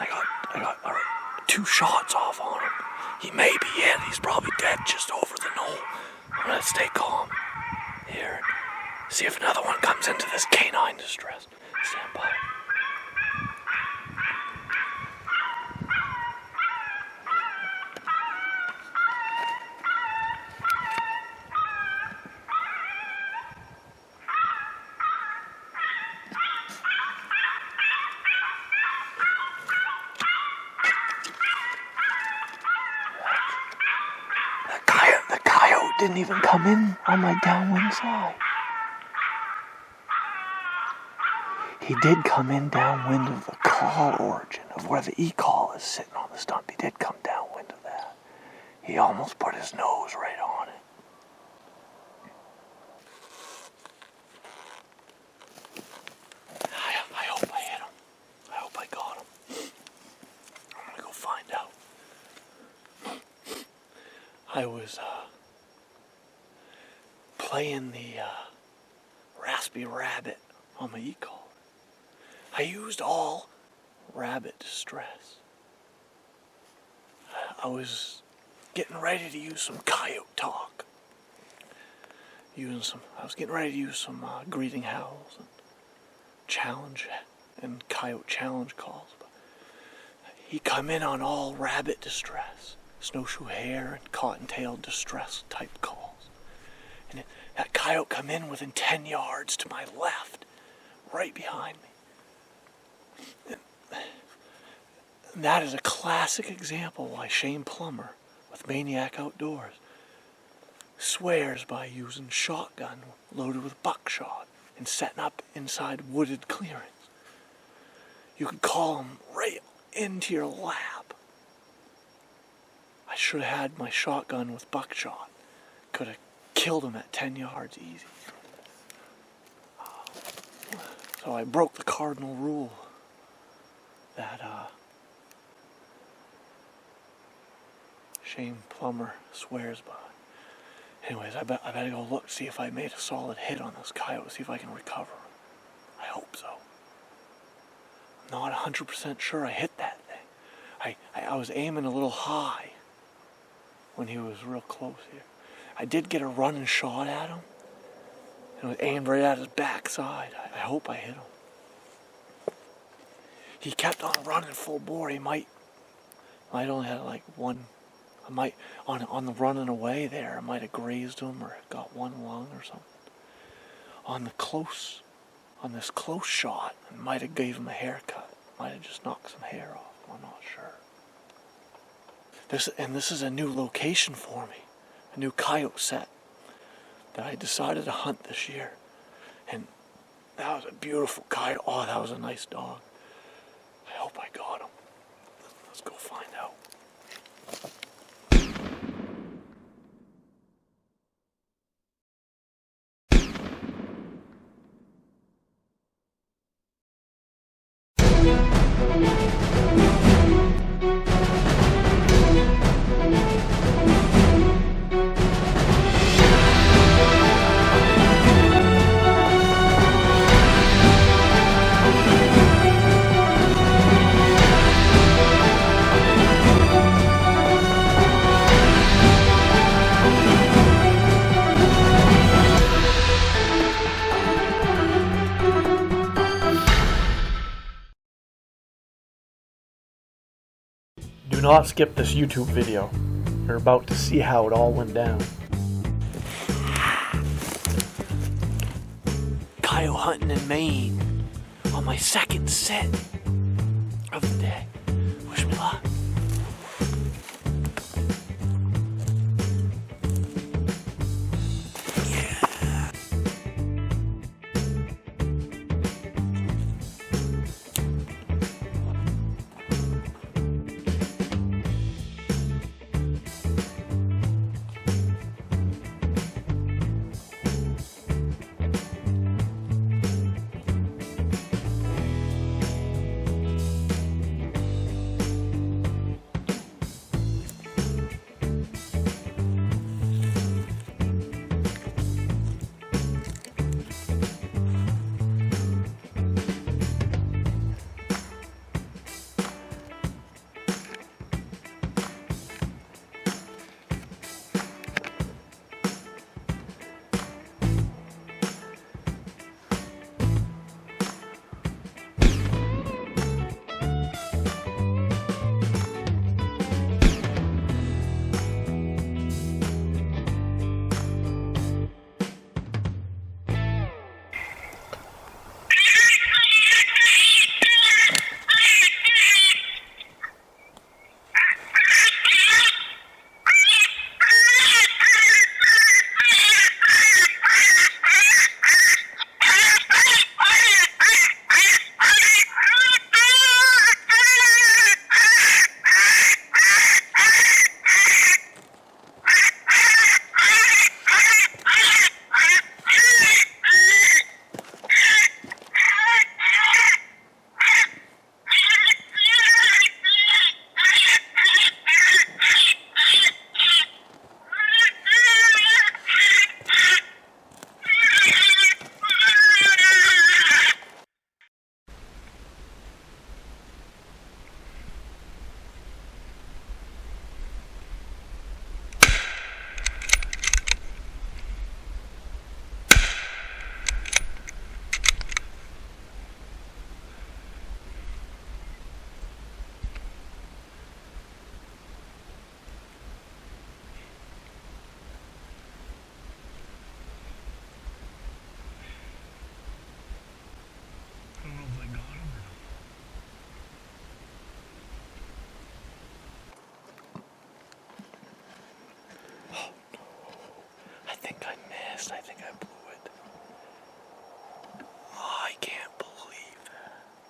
I got 2 shots off on him. He may be in. He's probably dead just over the knoll. I'm gonna stay calm here. See if another one comes into this canine distress. Stand by. The coyote didn't even come in on my downwind side. He did come in downwind of the call origin of where the e-call is sitting on the stump. He did come downwind of that. He almost put his nose right on it. I hope I hit him. I hope I got him. I'm gonna go find out. I was playing the Raspy Rabbit on my e-call. I used all rabbit distress. I was getting ready to use some coyote talk. I was getting ready to use some greeting howls and challenge and coyote challenge calls. But he come in on all rabbit distress, snowshoe hare and cottontail distress type calls. And that coyote come in within 10 yards to my left, right behind me. And that is a classic example why Shane Plummer with Maniac Outdoors swears by using shotgun loaded with buckshot and setting up inside wooded clearings. You could call them right into your lap. I should have had my shotgun with buckshot. Could have killed him at 10 yards easy. So I broke the cardinal rule that Shane Plummer swears by. Anyways, I better go look, see if I made a solid hit on this coyote, see if I can recover him. I hope so. I'm not 100% sure I hit that thing. I was aiming a little high when he was real close here. I did get a running shot at him, and it was aimed right at his backside. I hope I hit him. He kept on running full bore. He might only have like one. I might on the running away there. I might have grazed him or got one lung or something. On this close shot, I might have gave him a haircut. Might have just knocked some hair off. I'm not sure. This is a new location for me, a new coyote set that I decided to hunt this year, and that was a beautiful coyote. Oh, that was a nice dog. I hope I got him. Let's go find out. Do not skip this YouTube video. You're about to see how it all went down. Coyote hunting in Maine on my second set of the day. Wish me luck.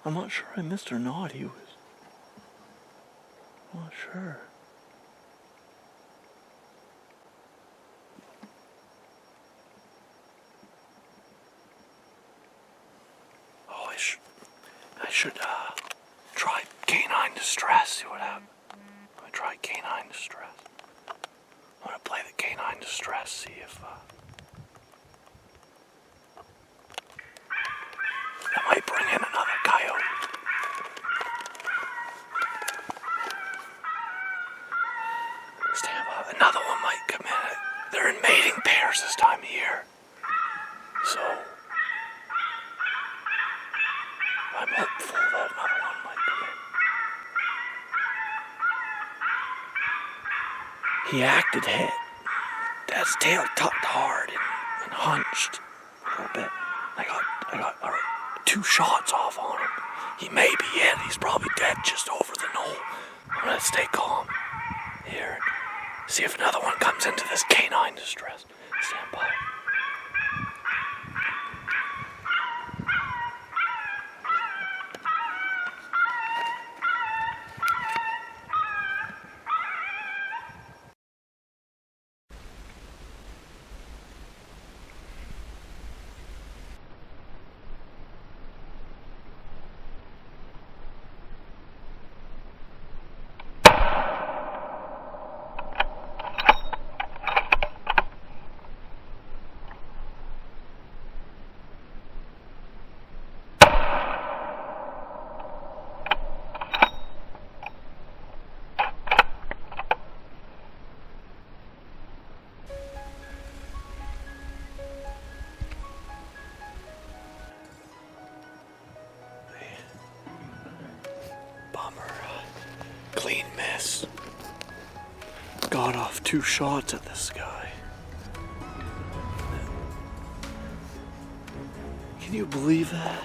I'm not sure I missed or not. I'm not sure. Oh, I should try canine distress, see what happens. I'm gonna try canine distress. I'm gonna play the canine distress, see if that might bring in another coyote. Stand by. Another one might come in. They're in mating pairs this time of year. So I'm hopeful that another one might come in. He acted hit. Dad's tail tucked hard and hunched a little bit. I got 2 shots off on him. He may be hit. He's probably dead just over the knoll. I'm gonna stay calm here and see if another one comes into this canine distress. Stand by. Clean miss. Got off 2 shots at this guy. Can you believe that?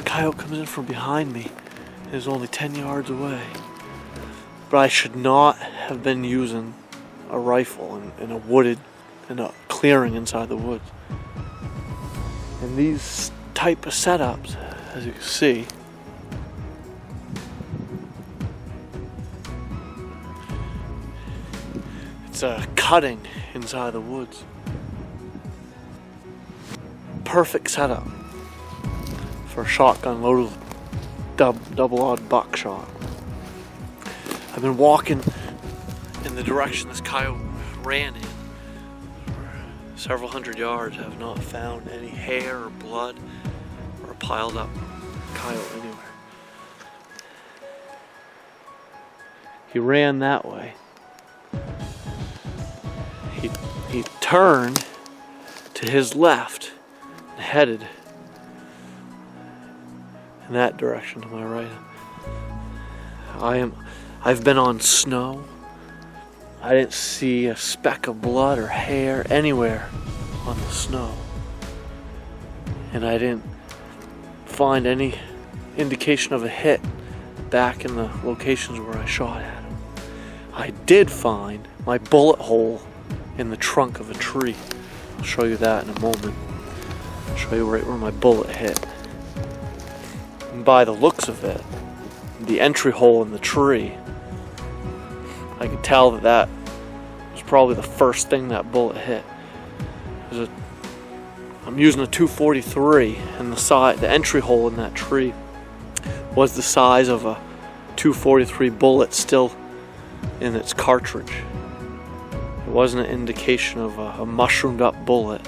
Coyote comes in from behind me and is only 10 yards away. But I should not have been using a rifle in a clearing inside the woods. And these type of setups, as you can see, it's a cutting inside the woods. Perfect setup for a shotgun loaded with double-aught buckshot. I've been walking in the direction this coyote ran in for several hundred yards. Have not found any hair or blood or a piled up coyote anywhere. He ran that way. He turned to his left and headed in that direction to my right. I've been on snow. I didn't see a speck of blood or hair anywhere on the snow. And I didn't find any indication of a hit back in the locations where I shot at him. I did find my bullet hole in the trunk of a tree. I'll show you that in a moment. I'll show you right where my bullet hit. And by the looks of it, the entry hole in the tree, I could tell that was probably the first thing that bullet hit. I'm using a .243, and the entry hole in that tree was the size of a .243 bullet still in its cartridge. It wasn't an indication of a mushroomed up bullet,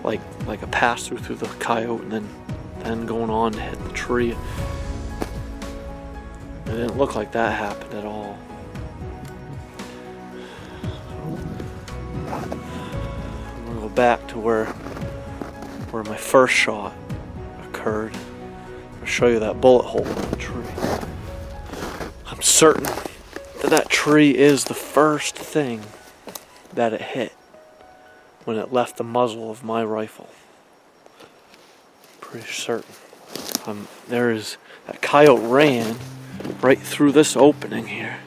like a pass through the coyote and then going on to hit the tree. It didn't look like that happened at all. I'm gonna go back to where my first shot occurred. I'll show you that bullet hole in the tree. I'm certain that tree is the first thing that it hit when it left the muzzle of my rifle. Pretty certain. That coyote ran right through this opening here.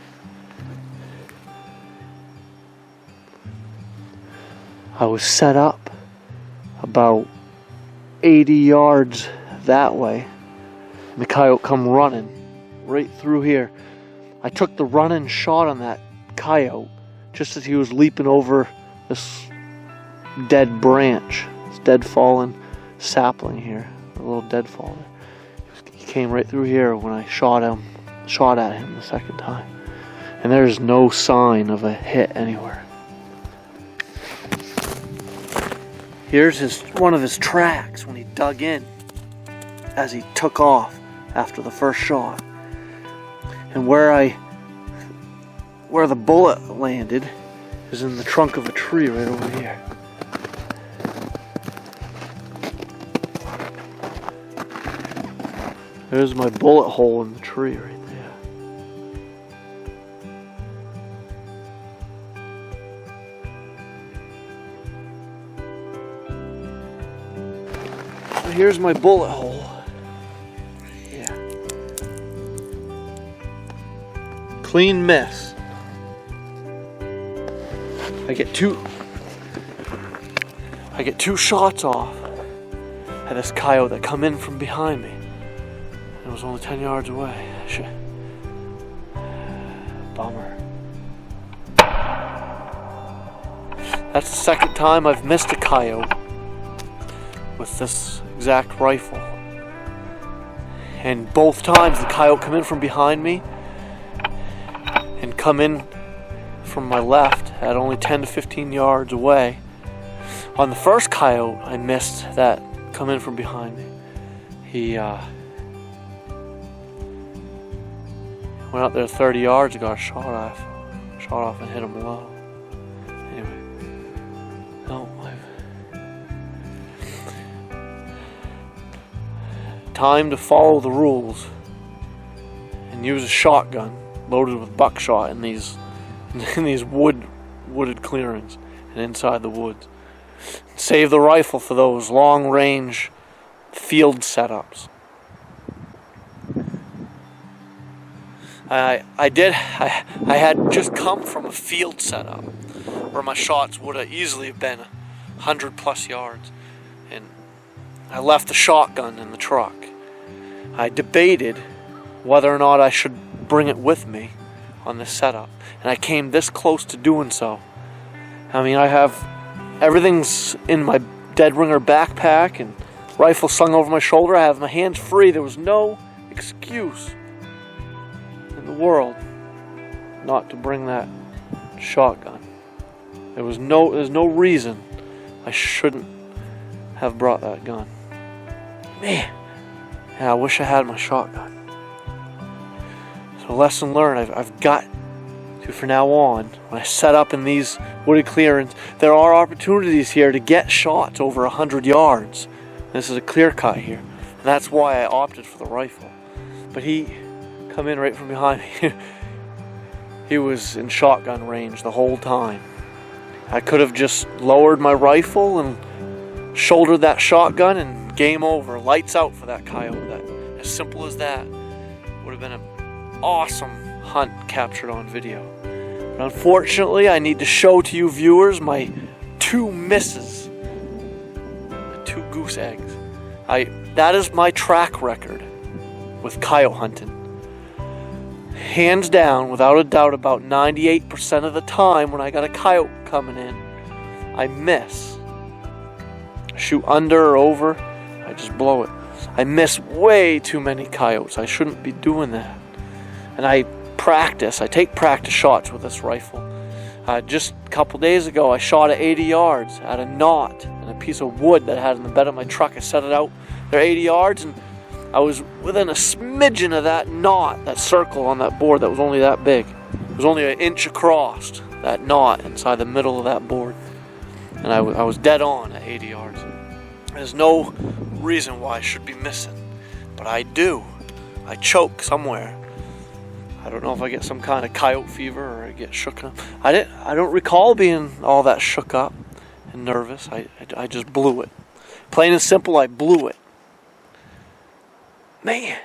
I was set up about 80 yards that way, And the coyote come running right through here. I took the running shot on that coyote just as he was leaping over this dead branch, this dead fallen sapling here, a little deadfall there. He came right through here when I shot at him the second time. And there's no sign of a hit anywhere. Here's one of his tracks when he dug in as he took off after the first shot. And where the bullet landed is in the trunk of a tree right over here. There's my bullet hole in the tree right there. So here's my bullet hole. Yeah. Clean miss. I get two shots off at this coyote that come in from behind me. It was only 10 yards away. Bummer. That's the second time I've missed a coyote with this exact rifle. And both times the coyote come in from behind me and come in from my left at only 10 to 15 yards away. On the first coyote I missed that come in from behind me. He went out there 30 yards and got a shot off and hit him low. Anyway, no, time to follow the rules and use a shotgun loaded with buckshot in these wooded clearings and inside the woods. Save the rifle for those long-range field setups. I had just come from a field setup where my shots would have easily have been 100+ yards, and I left the shotgun in the truck. I debated whether or not I should bring it with me on this setup, and I came this close to doing so. I mean, I have everything's in my dead ringer backpack and rifle slung over my shoulder. I have my hands free. There was no excuse in the world not to bring that shotgun. There's no reason I shouldn't have brought that gun. Man, yeah, I wish I had my shotgun. So lesson learned, I've got to, from now on, when I set up in these wooded clearings, there are opportunities here to get shots over 100 yards. This is a clear cut here, and that's why I opted for the rifle. But he come in right from behind me. He was in shotgun range the whole time. I could have just lowered my rifle and shouldered that shotgun and game over. Lights out for that coyote. That, as simple as that. Would have been an awesome hunt captured on video. But unfortunately, I need to show to you viewers my 2 misses. My 2 goose eggs. That is my track record with coyote hunting. Hands down, without a doubt, about 98% of the time when I got a coyote coming in, I miss. I shoot under or over, I just blow it. I miss way too many coyotes. I shouldn't be doing that. And I take practice shots with this rifle. Just a couple days ago, I shot at 80 yards at a knot in a piece of wood that I had in the bed of my truck. I set it out there 80 yards, and I was within a smidgen of that knot, that circle on that board that was only that big. It was only 1 inch across, that knot inside the middle of that board. And I was dead on at 80 yards. There's no reason why I should be missing, but I do. I choke somewhere. I don't know if I get some kind of coyote fever or I get shook up. I don't recall being all that shook up and nervous. I just blew it. Plain and simple, I blew it. Man.